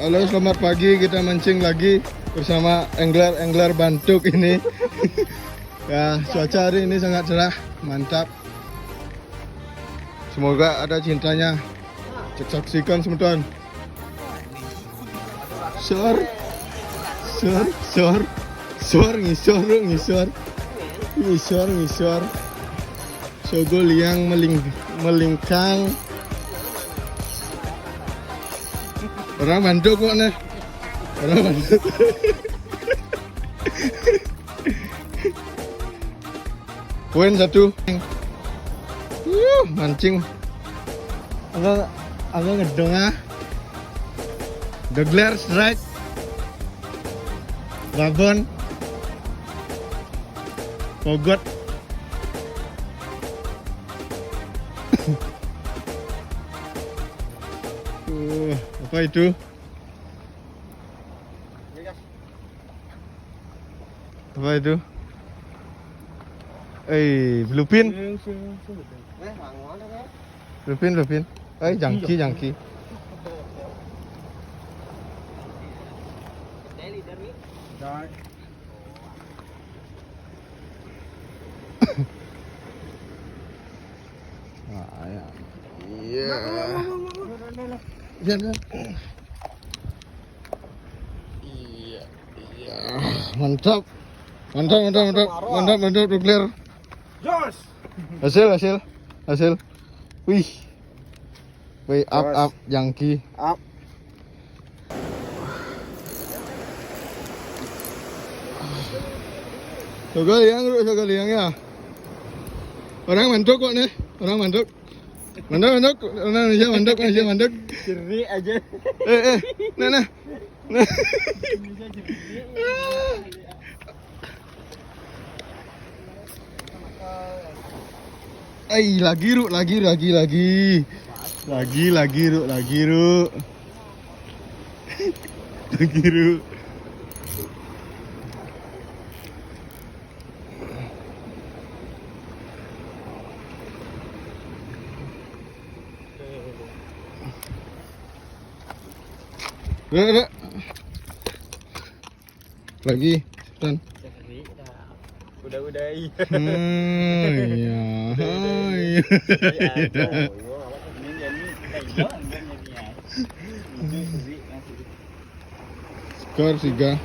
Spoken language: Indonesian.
Halo, selamat pagi. Kita mancing lagi bersama angler Bantuk ini. Ya, cuaca hari ini sangat cerah, mantap. Semoga ada cintanya. Saksikan semutan. Sor, ngisor. Sogol yang melingkang. Orang Bandung kok nih. Orang Bandung. Poin satu. Mancing. Agak ngedong ah. Degler strike. Babon. Pogot. Apa itu? Apa itu? Bluefin. Bluefin. Jangki. Iya. Mantap, clear. Jos. Hasil. Wih, up, jangki. Up. Sogal liang ya. Orang mantuk kok nih, Mantap. Malaysia manduk. Jernih aja. Nah. Lagi ru. Udah. Lagi, Tan. Udah iya. Skor 3.